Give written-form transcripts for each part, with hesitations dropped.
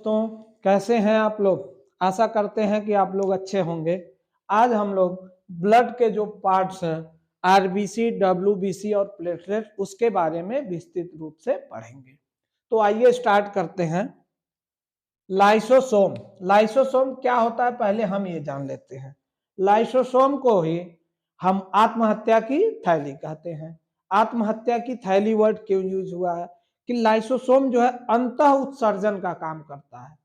दोस्तों, कैसे हैं आप लोग। आशा करते हैं कि आप लोग अच्छे होंगे। आज हम लोग ब्लड के जो पार्ट्स हैं आरबीसी, डब्ल्यूबीसी और प्लेटलेट, उसके बारे में विस्तृत रूप से पढ़ेंगे। तो आइए स्टार्ट करते हैं। लाइसोसोम। लाइसोसोम क्या होता है पहले हम ये जान लेते हैं। लाइसोसोम को ही हम आत्महत्या की थैली कहते हैं। आत्महत्या की थैली वर्ड क्यों यूज हुआ है कि लाइसोसोम जो है अंतः उत्सर्जन का काम करता है।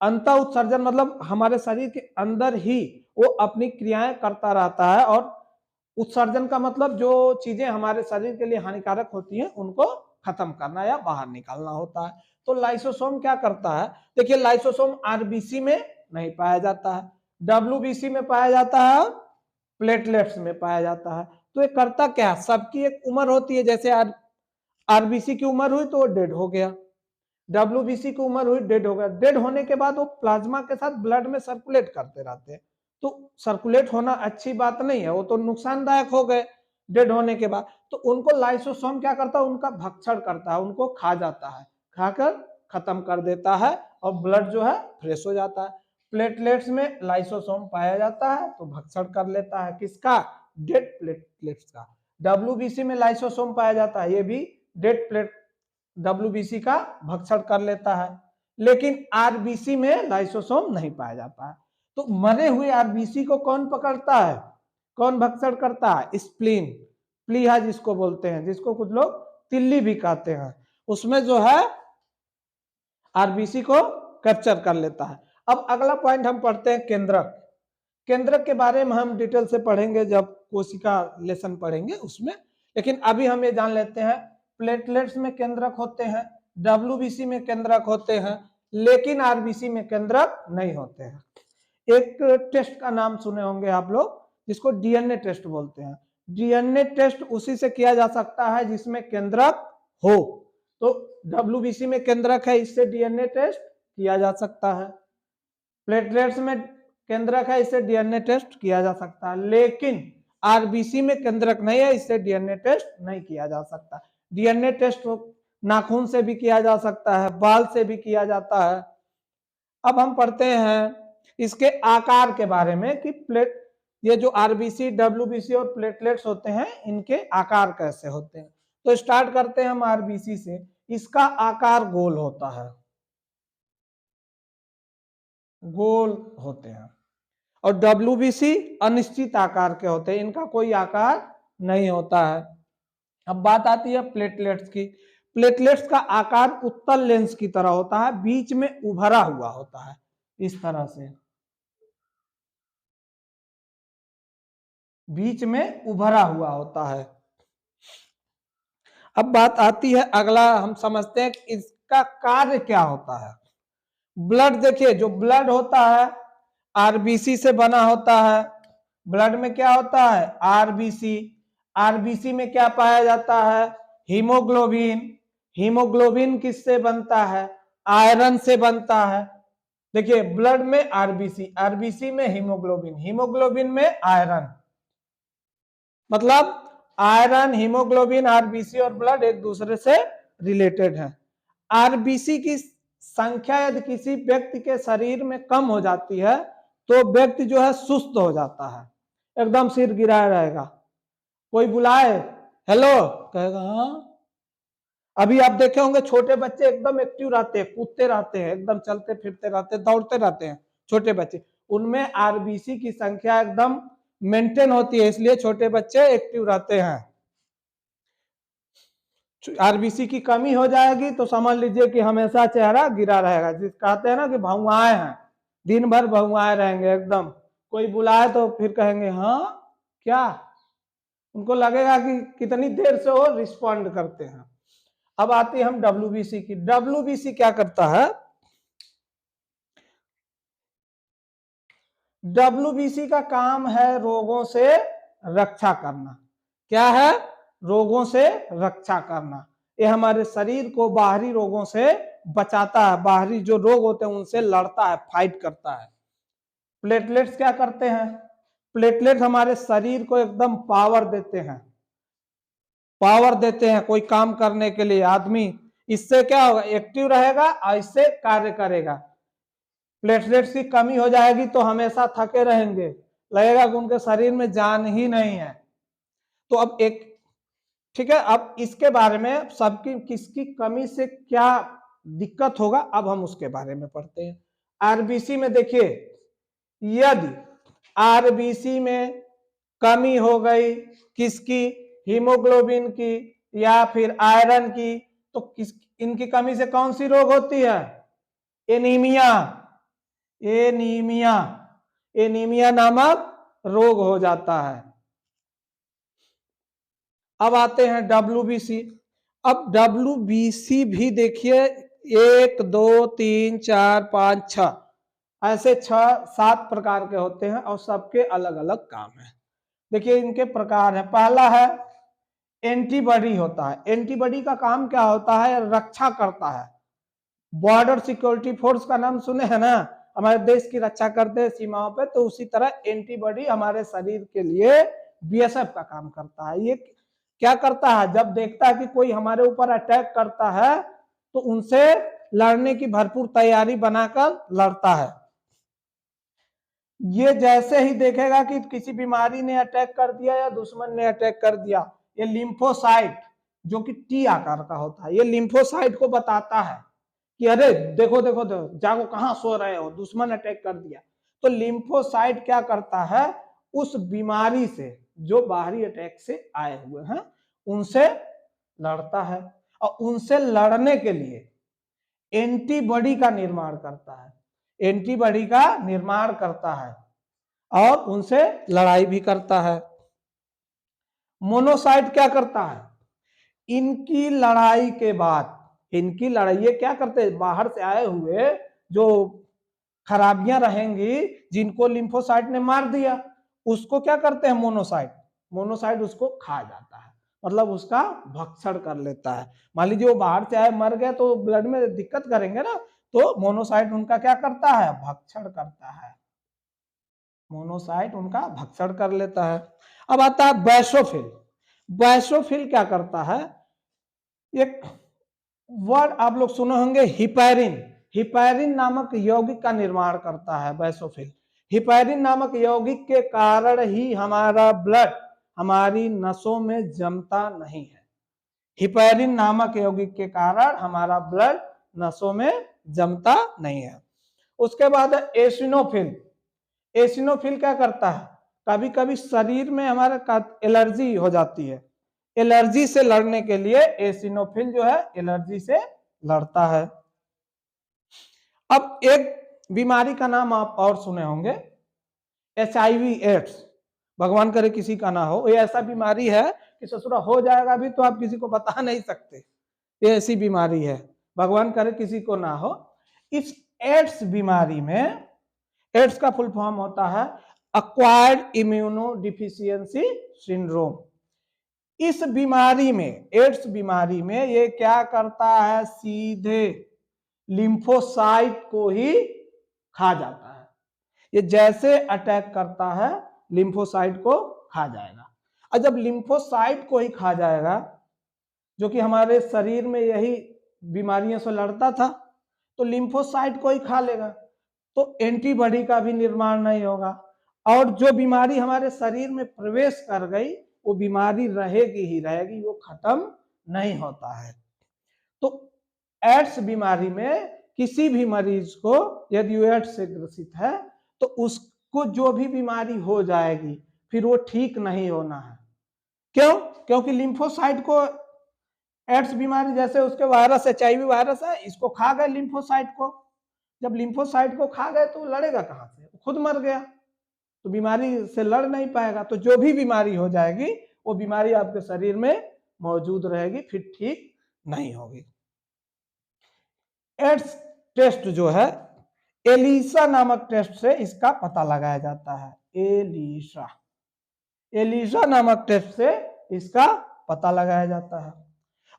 अंतः उत्सर्जन मतलब हमारे शरीर के अंदर ही वो अपनी क्रियाएं करता रहता है, और उत्सर्जन का मतलब जो चीजें हमारे शरीर के लिए हानिकारक होती हैं उनको खत्म करना या बाहर निकालना होता है। तो लाइसोसोम क्या करता है, देखिए लाइसोसोम आरबीसी में नहीं पाया जाता है, डब्ल्यूबीसी में पाया जाता है, प्लेटलेट्स में पाया जाता है। तो ये करता क्या है, सबकी एक उम्र होती है। जैसे आरबीसी की उम्र हुई तो वो डेड हो गया, डब्ल्यूबीसी की उम्र हुई डेड हो गया। डेड होने के बाद वो प्लाज्मा के साथ ब्लड में सर्कुलेट करते रहते हैं। तो सर्कुलेट होना अच्छी बात नहीं है, वो तो नुकसानदायक हो गए डेड होने के बाद। तो उनको लाइसोसोम क्या करता है, उनका भक्षण करता है, उनको खा जाता है, खाकर खत्म कर देता है और ब्लड जो है फ्रेश हो जाता है। प्लेटलेट्स में लाइसोसोम पाया जाता है तो भक्षण कर लेता है, किसका, डेड प्लेटलेट्स का। डब्ल्यूबीसी में लाइसोसोम पाया जाता है, ये भी डेड प्लेट डब्ल्यूबीसी का भक्षण कर लेता है। लेकिन आरबीसी में लाइसोसोम नहीं पाया जाता है। तो मरे हुए आरबीसी को कौन पकड़ता है, कौन भक्षण करता है, स्प्लीन, प्लीहा जिसको बोलते हैं, जिसको कुछ लोग तिल्ली भी कहते हैं, उसमें जो है आरबीसी को कैप्चर कर लेता है। अब अगला पॉइंट हम पढ़ते हैं केंद्रक। केंद्रक के बारे में हम डिटेल से पढ़ेंगे जब कोशिका लेसन पढ़ेंगे उसमें, लेकिन अभी हम ये जान लेते हैं प्लेटलेट्स में केंद्रक होते हैं, डब्ल्यूबीसी में केंद्रक होते हैं, लेकिन आरबीसी में केंद्रक नहीं होते हैं। एक टेस्ट का नाम सुने होंगे आप लोग, जिसको डीएनए टेस्ट बोलते हैं। डीएनए टेस्ट उसी से किया जा सकता है जिसमें केंद्रक हो। तो डब्ल्यूबीसी में केंद्रक है, इससे डीएनए टेस्ट किया जा सकता है। प्लेटलेट्स में केंद्रक है, इससे डीएनए टेस्ट किया जा सकता है। लेकिन आरबीसी में केंद्रक नहीं है, इससे डीएनए टेस्ट नहीं किया जा सकता। डीएनए टेस्ट नाखून से भी किया जा सकता है, बाल से भी किया जाता है। अब हम पढ़ते हैं इसके आकार के बारे में कि प्लेट, ये जो आरबीसी, डब्ल्यूबीसी और प्लेटलेट्स होते हैं, इनके आकार कैसे होते हैं। तो स्टार्ट करते हैं हम आरबीसी से। इसका आकार गोल होता है, गोल होते हैं। और डब्ल्यूबीसी अनिश्चित आकार के होते हैं, इनका कोई आकार नहीं होता है। अब बात आती है प्लेटलेट्स की। प्लेटलेट्स का आकार उत्तल लेंस की तरह होता है, बीच में उभरा हुआ होता है, इस तरह से बीच में उभरा हुआ होता है। अब बात आती है अगला, हम समझते हैं कि इसका कार्य क्या होता है। ब्लड, देखिए जो ब्लड होता है आरबीसी से बना होता है। ब्लड में क्या होता है, आरबीसी। आरबीसी में क्या पाया जाता है, हीमोग्लोबिन। हीमोग्लोबिन किससे बनता है, आयरन से बनता है। देखिए ब्लड में आरबीसी, आरबीसी में हीमोग्लोबिन, हीमोग्लोबिन में आयरन। मतलब आयरन, हीमोग्लोबिन, आरबीसी और ब्लड एक दूसरे से रिलेटेड है। आरबीसी की संख्या यदि किसी व्यक्ति के शरीर में कम हो जाती है तो व्यक्ति जो है सुस्त हो जाता है, एकदम सिर गिराया रहेगा। कोई बुलाए हेलो, कहेगा हाँ। अभी आप देखे होंगे छोटे बच्चे एकदम एक्टिव रहते हैं, कूदते रहते हैं, एकदम चलते फिरते रहते हैं, दौड़ते रहते हैं छोटे बच्चे। उनमें आरबीसी की संख्या एकदम मेंटेन होती है, इसलिए छोटे बच्चे एक्टिव रहते हैं। आरबीसी की कमी हो जाएगी तो समझ लीजिए कि हमेशा चेहरा गिरा रहेगा, जिस कहते हैं ना कि भौंआए हैं, दिन भर भौंआए रहेंगे एकदम। कोई बुलाए तो फिर कहेंगे हाँ क्या, उनको लगेगा कि कितनी देर से वो रिस्पॉन्ड करते हैं। अब आती है हम डब्ल्यूबीसी की। डब्ल्यूबीसी क्या करता है, डब्ल्यूबीसी का काम है रोगों से रक्षा करना। क्या है, रोगों से रक्षा करना। ये हमारे शरीर को बाहरी रोगों से बचाता है, बाहरी जो रोग होते हैं उनसे लड़ता है, फाइट करता है। प्लेटलेट्स क्या करते हैं, प्लेटलेट्स हमारे शरीर को एकदम पावर देते हैं, पावर देते हैं कोई काम करने के लिए। आदमी इससे क्या होगा, एक्टिव रहेगा और इससे कार्य करेगा। प्लेटलेट्स की कमी हो जाएगी तो हमेशा थके रहेंगे, लगेगा कि उनके शरीर में जान ही नहीं है। तो अब एक ठीक है, अब इसके बारे में सबकी किसकी कमी से क्या दिक्कत होगा अब हम उसके बारे में पढ़ते हैं। आरबीसी में देखिए, यदि आरबीसी में कमी हो गई किसकी, हीमोग्लोबिन की या फिर आयरन की, तो किस इनकी कमी से कौन सी रोग होती है, एनीमिया, एनीमिया, एनीमिया नामक रोग हो जाता है। अब आते हैं डब्ल्यूबीसी। अब डब्ल्यूबीसी भी देखिए 1 2 3 4 5 6 ऐसे 6-7 प्रकार के होते हैं और सबके अलग अलग काम है। देखिए इनके प्रकार है, पहला है एंटीबॉडी होता है। एंटीबॉडी का काम क्या होता है, रक्षा करता है। बॉर्डर सिक्योरिटी फोर्स का नाम सुने हैं ना, हमारे देश की रक्षा करते हैं सीमाओं पे, तो उसी तरह एंटीबॉडी हमारे शरीर के लिए बीएसएफ का काम करता है। ये क्या करता है, जब देखता है कि कोई हमारे ऊपर अटैक करता है तो उनसे लड़ने की भरपूर तैयारी बनाकर लड़ता है। ये जैसे ही देखेगा कि किसी बीमारी ने अटैक कर दिया या दुश्मन ने अटैक कर दिया, ये लिम्फोसाइट जो कि टी आकार का होता है, ये लिम्फोसाइट को बताता है कि अरे देखो देखो देखो, जागो, कहां सो रहे हो, दुश्मन अटैक कर दिया। तो लिम्फोसाइट क्या करता है, उस बीमारी से जो बाहरी अटैक से आए हुए हैं उनसे लड़ता है और उनसे लड़ने के लिए एंटीबॉडी का निर्माण करता है, एंटीबॉडी का निर्माण करता है और उनसे लड़ाई भी करता है। मोनोसाइट क्या करता है, इनकी लड़ाई के बाद, इनकी लड़ाई ये क्या करते हैं, बाहर से आए हुए जो खराबियां रहेंगी जिनको लिम्फोसाइट ने मार दिया, उसको क्या करते हैं मोनोसाइट, मोनोसाइट उसको खा जाता है, मतलब उसका भक्षण कर लेता है। मान लीजिए वो बाहर से आए मर गए तो ब्लड में दिक्कत करेंगे ना, तो मोनोसाइट उनका क्या करता है, भक्षण करता है, मोनोसाइट उनका भक्षण कर लेता है। अब आता है बैसोफिल। बैसोफिल क्या करता है, एक वर्ड आप लोग सुने होंगे हिपैरिन, हिपैरिन नामक यौगिक का निर्माण करता है बैसोफिल। हिपैरिन नामक यौगिक के कारण ही हमारा ब्लड हमारी नसों में जमता नहीं है। हिपैरिन नामक यौगिक के कारण हमारा ब्लड नसों में जमता नहीं है। उसके बाद एसिनोफिल। एसिनोफिल क्या करता है, कभी कभी शरीर में हमारे एलर्जी हो जाती है, एलर्जी से लड़ने के लिए एसिनोफिल जो है एलर्जी से लड़ता है। अब एक बीमारी का नाम आप और सुने होंगे, HIV एड्स। भगवान करे किसी का ना हो, ये ऐसा बीमारी है कि ससुरा हो जाएगा भी तो आप किसी को बता नहीं सकते, ये ऐसी बीमारी है, भगवान करे किसी को ना हो। इस एड्स बीमारी में, एड्स का फुल फॉर्म होता है एक्वायर्ड इम्यूनो डिफिशियंसी सिंड्रोम। इस बीमारी में, एड्स बीमारी में ये क्या करता है, सीधे लिम्फोसाइट को ही खा जाता है। ये जैसे अटैक करता है लिम्फोसाइट को खा जाएगा, और जब लिम्फोसाइट को ही खा जाएगा, जो कि हमारे शरीर में यही बीमारियों से लड़ता था, तो लिम्फोसाइट को ही खा लेगा, तो एंटीबॉडी का भी निर्माण नहीं होगा, और जो बीमारी हमारे शरीर में प्रवेश कर गई वो बीमारी रहेगी ही रहेगी, वो खत्म नहीं होता है। तो एड्स बीमारी में किसी भी मरीज को यदि एड्स से ग्रसित है तो उसको जो भी बीमारी हो जाएगी फिर वो ठीक नहीं होना है। क्यों? क्योंकि लिम्फोसाइट को, एड्स बीमारी जैसे उसके वायरस HIV वायरस है, इसको खा गए लिम्फोसाइट को, जब लिम्फोसाइट को खा गए तो लड़ेगा कहां से, खुद मर गया, तो बीमारी से लड़ नहीं पाएगा। तो जो भी बीमारी हो जाएगी वो बीमारी आपके शरीर में मौजूद रहेगी, फिर ठीक नहीं होगी। एड्स टेस्ट जो है एलिसा नामक टेस्ट से इसका पता लगाया जाता है, एलिसा, एलिसा नामक टेस्ट से इसका पता लगाया जाता है।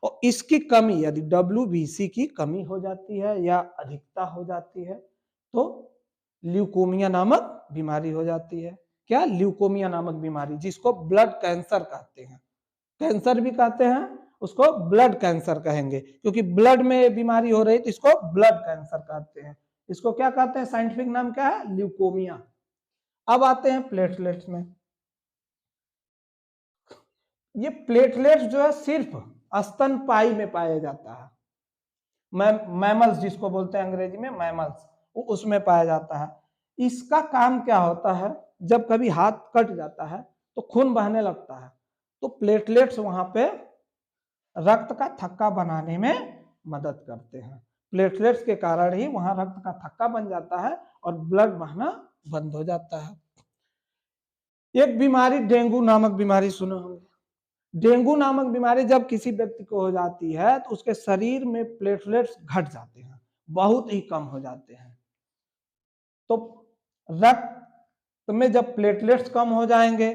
और इसकी कमी, यदि WBC की कमी हो जाती है या अधिकता हो जाती है तो ल्यूकोमिया नामक बीमारी हो जाती है। क्या? ल्यूकोमिया नामक बीमारी, जिसको ब्लड कैंसर कहते हैं, कैंसर भी कहते हैं, उसको ब्लड कैंसर कहेंगे, क्योंकि ब्लड में बीमारी हो रही तो इसको ब्लड कैंसर कहते हैं। इसको क्या कहते हैं, साइंटिफिक नाम क्या है, ल्यूकोमिया। अब आते हैं प्लेटलेट्स में। ये प्लेटलेट्स जो है सिर्फ स्तनपायी में पाया जाता है, मैमल्स जिसको बोलते हैं अंग्रेजी में मैमल्स, उसमें पाया जाता है। इसका काम क्या होता है, जब कभी हाथ कट जाता है तो खून बहने लगता है, तो प्लेटलेट्स वहां पे रक्त का थक्का बनाने में मदद करते हैं। प्लेटलेट्स के कारण ही वहां रक्त का थक्का बन जाता है और ब्लड बहना बंद हो जाता है। एक बीमारी डेंगू नामक बीमारी सुने होंगे। डेंगू नामक बीमारी जब किसी व्यक्ति को हो जाती है तो उसके शरीर में प्लेटलेट्स घट जाते हैं, बहुत ही कम हो जाते हैं। तो रक्त में जब प्लेटलेट्स कम हो जाएंगे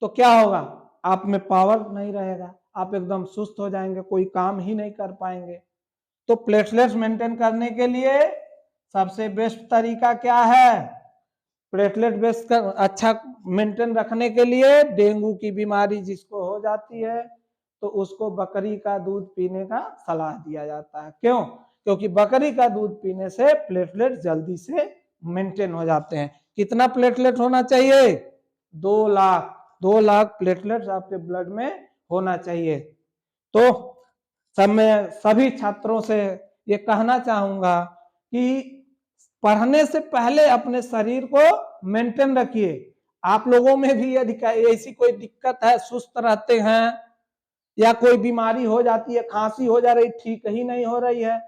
तो क्या होगा, आप में पावर नहीं रहेगा, आप एकदम सुस्त हो जाएंगे, कोई काम ही नहीं कर पाएंगे। तो प्लेटलेट्स मेंटेन करने के लिए सबसे बेस्ट तरीका क्या है, प्लेटलेट बेस कर अच्छा मेंटेन रखने के लिए डेंगू की बीमारी जिसको हो जाती है तो उसको बकरी का दूध पीने का सलाह दिया जाता है। क्यों, क्योंकि बकरी का दूध पीने से प्लेटलेट जल्दी से मेंटेन हो जाते हैं। कितना प्लेटलेट होना चाहिए, 2 लाख प्लेटलेट्स आपके ब्लड में होना चाहिए। तो सब मैं सभी छात्रों से ये कहना चाहूंगा कि पढ़ने से पहले अपने शरीर को मेंटेन रखिए। आप लोगों में भी यदि ऐसी कोई दिक्कत है, सुस्त रहते हैं या कोई बीमारी हो जाती है, खांसी हो जा रही, ठीक ही नहीं हो रही है,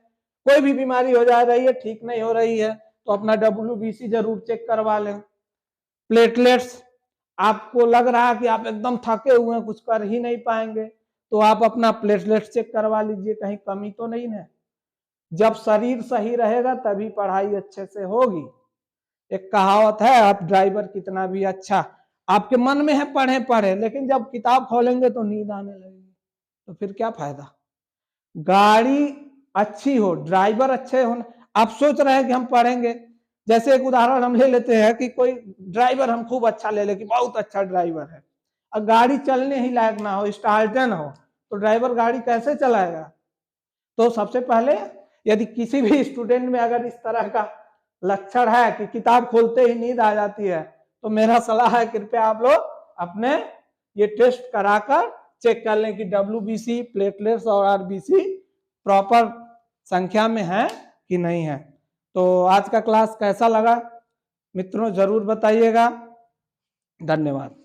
कोई भी बीमारी हो जा रही है, ठीक नहीं हो रही है, तो अपना WBC जरूर चेक करवा लें। प्लेटलेट्स आपको लग रहा है कि आप एकदम थके हुए हैं, कुछ कर ही नहीं पाएंगे, तो आप अपना प्लेटलेट्स चेक करवा लीजिए, कहीं कमी तो नहीं है। जब शरीर सही रहेगा तभी पढ़ाई अच्छे से होगी। एक कहावत है, आप ड्राइवर कितना भी अच्छा, आपके मन में है पढ़े पढ़े, लेकिन जब किताब खोलेंगे तो नींद आने लगेगी, तो फिर क्या फायदा। गाड़ी अच्छी हो, ड्राइवर अच्छे हो, आप सोच रहे हैं कि हम पढ़ेंगे, जैसे एक उदाहरण हम ले लेते हैं कि कोई ड्राइवर हम खूब अच्छा ले ले कि बहुत अच्छा ड्राइवर है, और गाड़ी चलने ही लायक ना हो, स्टार्टर ना हो, तो ड्राइवर गाड़ी कैसे चलाएगा। तो सबसे पहले यदि किसी भी स्टूडेंट में अगर इस तरह का लक्षण है कि किताब खोलते ही नींद आ जाती है, तो मेरा सलाह है कृपया आप लोग अपने ये टेस्ट कराकर चेक कर लें कि WBC, प्लेटलेट्स और RBC प्रॉपर संख्या में है कि नहीं है। तो आज का क्लास कैसा लगा मित्रों जरूर बताइएगा। धन्यवाद।